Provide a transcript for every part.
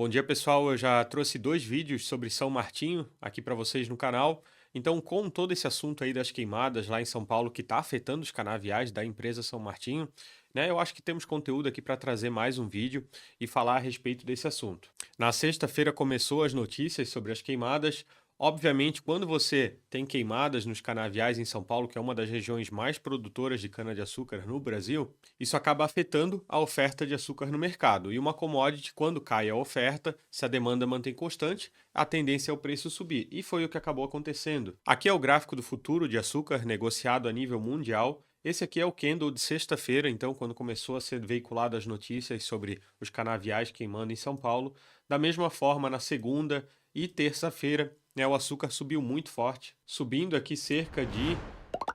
Bom dia, pessoal. Eu já trouxe dois vídeos sobre São Martinho aqui para vocês no canal. Então, com todo esse assunto aí das queimadas lá em São Paulo que está afetando os canaviais da empresa São Martinho, né? Eu acho que temos conteúdo aqui para trazer mais um vídeo e falar a respeito desse assunto. Na sexta-feira começou as notícias sobre as queimadas. Obviamente, quando você tem queimadas nos canaviais em São Paulo, que é uma das regiões mais produtoras de cana-de-açúcar no Brasil, isso acaba afetando a oferta de açúcar no mercado. E uma commodity, quando cai a oferta, se a demanda mantém constante, a tendência é o preço subir. E foi o que acabou acontecendo. Aqui é o gráfico do futuro de açúcar negociado a nível mundial. Esse aqui é o candle de sexta-feira, então, quando começou a ser veiculadas as notícias sobre os canaviais queimando em São Paulo. Da mesma forma, na segunda e terça-feira, né, o açúcar subiu muito forte, subindo aqui cerca de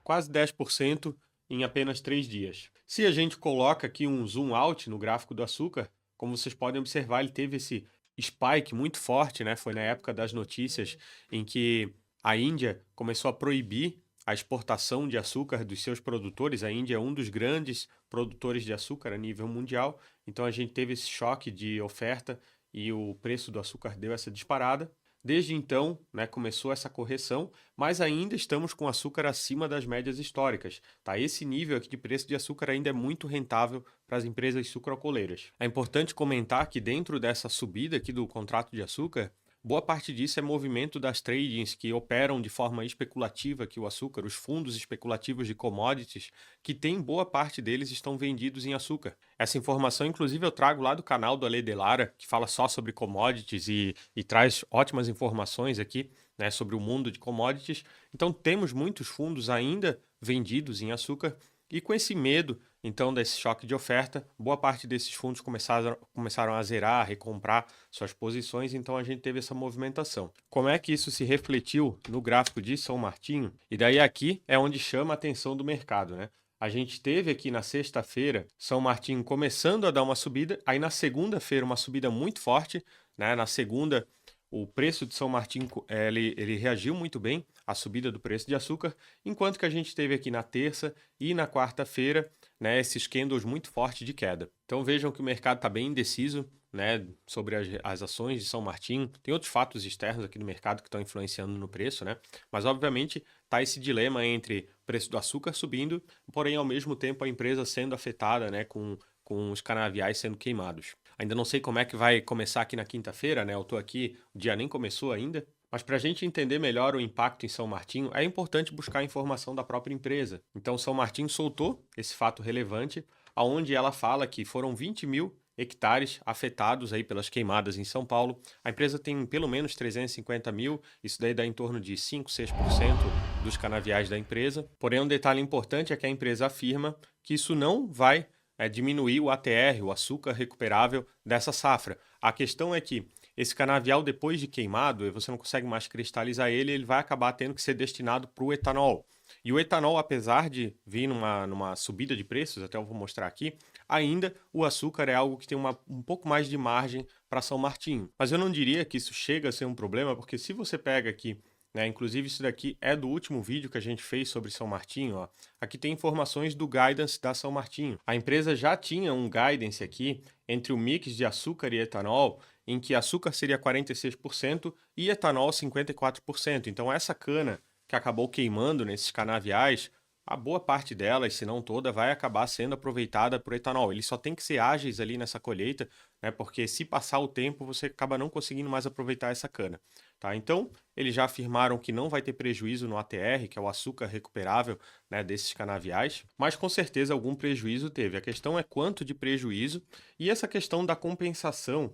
quase 10% em apenas 3 dias. Se a gente coloca aqui um zoom out no gráfico do açúcar, como vocês podem observar, ele teve esse spike muito forte, né? Foi na época das notícias em que a Índia começou a proibir a exportação de açúcar dos seus produtores. A Índia é um dos grandes produtores de açúcar a nível mundial, então a gente teve esse choque de oferta e o preço do açúcar deu essa disparada. Desde então, né, começou essa correção, mas ainda estamos com açúcar acima das médias históricas. Tá? Esse nível aqui de preço de açúcar ainda é muito rentável para as empresas sucroalcooleiras. É importante comentar que dentro dessa subida aqui do contrato de açúcar, boa parte disso é movimento das tradings que operam de forma especulativa aqui o açúcar, os fundos especulativos de commodities, que tem boa parte deles estão vendidos em açúcar. Essa informação, inclusive, eu trago lá do canal do Ale Delara, que fala só sobre commodities e traz ótimas informações aqui, né, sobre o mundo de commodities. Então, temos muitos fundos ainda vendidos em açúcar e com esse medo, então, desse choque de oferta, boa parte desses fundos começaram a zerar, a recomprar suas posições, então a gente teve essa movimentação. Como é que isso se refletiu no gráfico de São Martinho? E daí aqui é onde chama a atenção do mercado, né? A gente teve aqui na sexta-feira São Martinho começando a dar uma subida, aí na segunda-feira uma subida muito forte, né? Na segunda, o preço de São Martinho ele reagiu muito bem à subida do preço de açúcar, enquanto que a gente teve aqui na terça e na quarta-feira, né, esses candles muito fortes de queda. Então vejam que o mercado está bem indeciso, né, sobre as ações de São Martinho. Tem outros fatos externos aqui no mercado que estão influenciando no preço, né? Mas obviamente está esse dilema entre o preço do açúcar subindo, porém ao mesmo tempo a empresa sendo afetada, né, com os canaviais sendo queimados. Ainda não sei como é que vai começar aqui na quinta-feira, né? Eu estou aqui, o dia nem começou ainda. Mas para a gente entender melhor o impacto em São Martinho, é importante buscar informação da própria empresa. Então, São Martinho soltou esse fato relevante, aonde ela fala que foram 20 mil hectares afetados aí pelas queimadas em São Paulo. A empresa tem pelo menos 350 mil, isso daí dá em torno de 5, 6% dos canaviais da empresa. Porém, um detalhe importante é que a empresa afirma que isso não vai diminuir o ATR, o açúcar recuperável dessa safra. A questão é que esse canavial, depois de queimado, você não consegue mais cristalizar ele, ele vai acabar tendo que ser destinado para o etanol. E o etanol, apesar de vir numa subida de preços, até eu vou mostrar aqui, ainda o açúcar é algo que tem um pouco mais de margem para São Martinho. Mas eu não diria que isso chega a ser um problema, porque se você pega aqui, né, inclusive isso daqui é do último vídeo que a gente fez sobre São Martinho, ó. Aqui tem informações do guidance da São Martinho. A empresa já tinha um guidance aqui entre o mix de açúcar e etanol, em que açúcar seria 46% e etanol 54%. Então essa cana que acabou queimando nesses canaviais, a boa parte delas, se não toda, vai acabar sendo aproveitada por etanol. Eles só tem que ser ágeis ali nessa colheita, né? Porque se passar o tempo, você acaba não conseguindo mais aproveitar essa cana. Tá? Então, eles já afirmaram que não vai ter prejuízo no ATR, que é o açúcar recuperável, né, desses canaviais, mas com certeza algum prejuízo teve. A questão é quanto de prejuízo e essa questão da compensação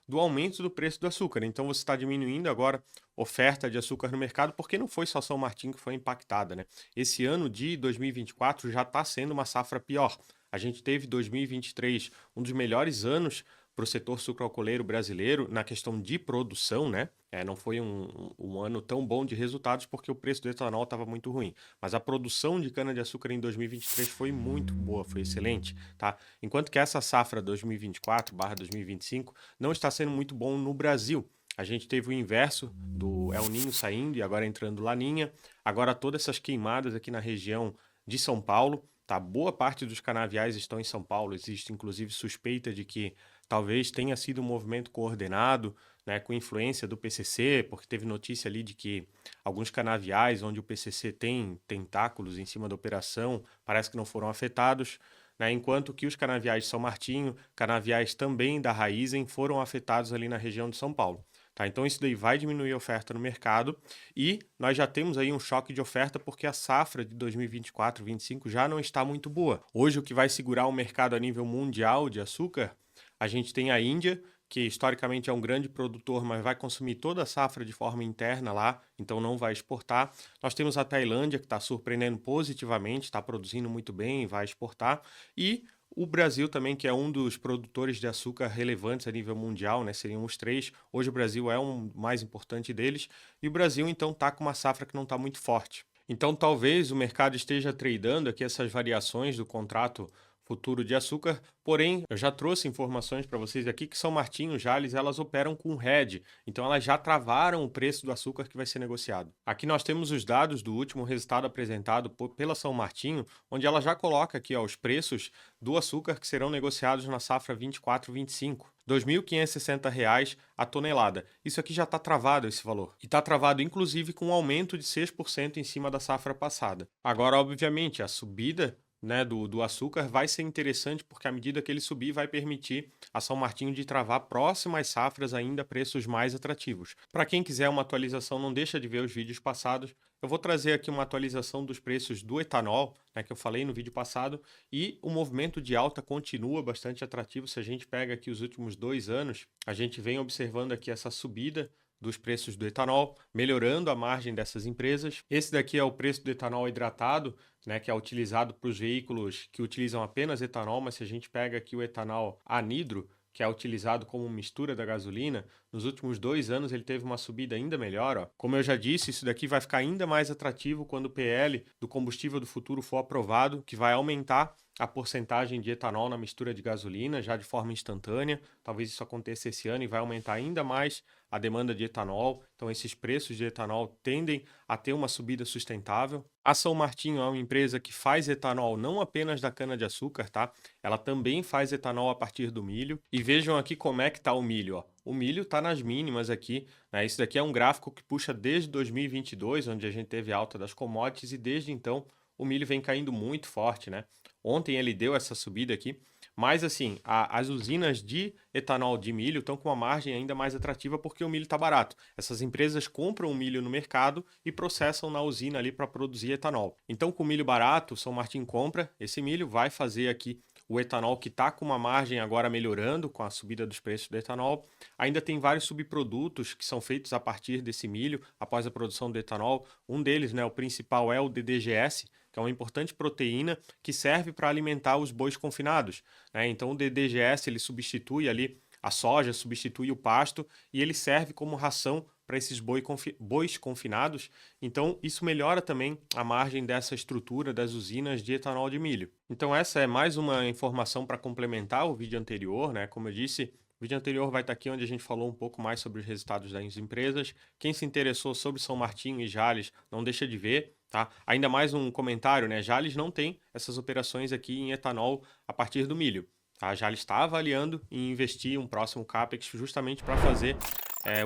do aumento do preço do açúcar. Então, você está diminuindo agora oferta de açúcar no mercado, porque não foi só São Martinho que foi impactada, né? Esse ano de 2024 já está sendo uma safra pior. A gente teve 2023 um dos melhores anos para o setor sucroalcooleiro brasileiro na questão de produção, né? Não foi um ano tão bom de resultados porque o preço do etanol estava muito ruim. Mas a produção de cana-de-açúcar em 2023 foi muito boa, foi excelente, tá? Enquanto que essa safra 2024/2025 não está sendo muito bom no Brasil. A gente teve o inverso do El Niño saindo e agora entrando Laninha. Agora todas essas queimadas aqui na região de São Paulo, tá? Boa parte dos canaviais estão em São Paulo. Existe inclusive suspeita de que talvez tenha sido um movimento coordenado, né, com influência do PCC, porque teve notícia ali de que alguns canaviais onde o PCC tem tentáculos em cima da operação, parece que não foram afetados, né, enquanto que os canaviais de São Martinho, canaviais também da Raízen, foram afetados ali na região de São Paulo. Tá, então isso daí vai diminuir a oferta no mercado e nós já temos aí um choque de oferta porque a safra de 2024-25 já não está muito boa. Hoje o que vai segurar o mercado a nível mundial de açúcar, a gente tem a Índia, que historicamente é um grande produtor, mas vai consumir toda a safra de forma interna lá, então não vai exportar. Nós temos a Tailândia, que está surpreendendo positivamente, está produzindo muito bem e vai exportar. E o Brasil também, que é um dos produtores de açúcar relevantes a nível mundial, né? Seriam os três. Hoje o Brasil é um mais importante deles. E o Brasil, então, está com uma safra que não está muito forte. Então, talvez o mercado esteja tradando aqui essas variações do contrato futuro de açúcar, porém, eu já trouxe informações para vocês aqui que São Martinho, Jalles, elas operam com hedge, então elas já travaram o preço do açúcar que vai ser negociado. Aqui nós temos os dados do último resultado apresentado pela São Martinho, onde ela já coloca aqui ó, os preços do açúcar que serão negociados na safra 24-25. R$ 2.560 a tonelada. Isso aqui já está travado esse valor. E está travado inclusive com um aumento de 6% em cima da safra passada. Agora, obviamente, a subida, né, do açúcar vai ser interessante porque à medida que ele subir vai permitir a São Martinho de travar próximas safras ainda a preços mais atrativos. Para quem quiser uma atualização, não deixa de ver os vídeos passados. Eu vou trazer aqui uma atualização dos preços do etanol, né, que eu falei no vídeo passado, e o movimento de alta continua bastante atrativo. Se a gente pega aqui os últimos 2 anos, a gente vem observando aqui essa subida dos preços do etanol, melhorando a margem dessas empresas. Esse daqui é o preço do etanol hidratado, né, que é utilizado para os veículos que utilizam apenas etanol, mas se a gente pega aqui o etanol anidro, que é utilizado como mistura da gasolina, nos últimos 2 anos ele teve uma subida ainda melhor. Ó. Como eu já disse, isso daqui vai ficar ainda mais atrativo quando o PL do combustível do futuro for aprovado, que vai aumentar a porcentagem de etanol na mistura de gasolina já de forma instantânea. Talvez isso aconteça esse ano e vai aumentar ainda mais a demanda de etanol. Então esses preços de etanol tendem a ter uma subida sustentável. A São Martinho é uma empresa que faz etanol não apenas da cana-de-açúcar, tá? Ela também faz etanol a partir do milho. E vejam aqui como é que está o milho, ó. O milho está nas mínimas aqui, né? Isso daqui é um gráfico que puxa desde 2022, onde a gente teve alta das commodities, e desde então o milho vem caindo muito forte, né? Ontem ele deu essa subida aqui, mas assim, as usinas de etanol de milho estão com uma margem ainda mais atrativa porque o milho está barato. Essas empresas compram o milho no mercado e processam na usina ali para produzir etanol. Então, com milho barato, São Martin compra esse milho, vai fazer aqui o etanol que está com uma margem agora melhorando com a subida dos preços do etanol. Ainda tem vários subprodutos que são feitos a partir desse milho após a produção do etanol. Um deles, né, o principal é o DDGS, que é uma importante proteína que serve para alimentar os bois confinados, né? Então o DDGS ele substitui ali a soja, substitui o pasto e ele serve como ração para esses bois confinados. Então isso melhora também a margem dessa estrutura das usinas de etanol de milho. Então essa é mais uma informação para complementar o vídeo anterior, né? Como eu disse, o vídeo anterior vai estar aqui onde a gente falou um pouco mais sobre os resultados das empresas. Quem se interessou sobre São Martinho e Jalles, não deixa de ver, tá? Ainda mais um comentário, né? Jalles não tem essas operações aqui em etanol a partir do milho. A Jalles está avaliando em investir um próximo CAPEX justamente para fazer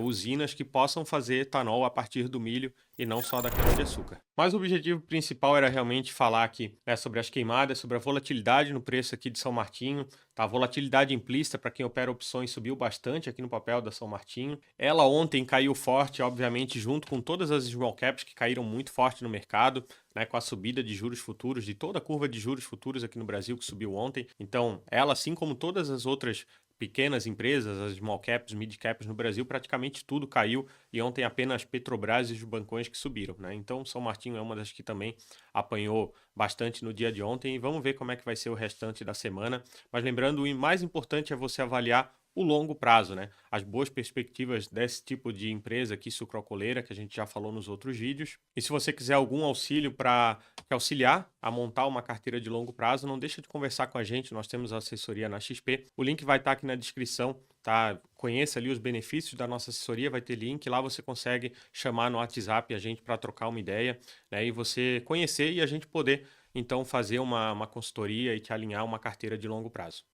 usinas que possam fazer etanol a partir do milho e não só da cana-de-açúcar. Mas o objetivo principal era realmente falar aqui, né, sobre as queimadas, sobre a volatilidade no preço aqui de São Martinho. Tá? A volatilidade implícita para quem opera opções subiu bastante aqui no papel da São Martinho. Ela ontem caiu forte, obviamente, junto com todas as small caps que caíram muito forte no mercado, né, com a subida de juros futuros, de toda a curva de juros futuros aqui no Brasil que subiu ontem. Então, ela, assim como todas as outras pequenas empresas, as small caps, mid caps no Brasil, praticamente tudo caiu e ontem apenas Petrobras e os bancões que subiram, né? Então São Martinho é uma das que também apanhou bastante no dia de ontem e vamos ver como é que vai ser o restante da semana. Mas lembrando, o mais importante é você avaliar o longo prazo, né? As boas perspectivas desse tipo de empresa aqui sucroalcooleira, que a gente já falou nos outros vídeos. E se você quiser algum auxílio para auxiliar a montar uma carteira de longo prazo, não deixa de conversar com a gente, nós temos assessoria na XP. O link vai estar aqui na descrição, tá? Conheça ali os benefícios da nossa assessoria, vai ter link, lá você consegue chamar no WhatsApp a gente para trocar uma ideia, né? E você conhecer e a gente poder então fazer uma consultoria e te alinhar uma carteira de longo prazo.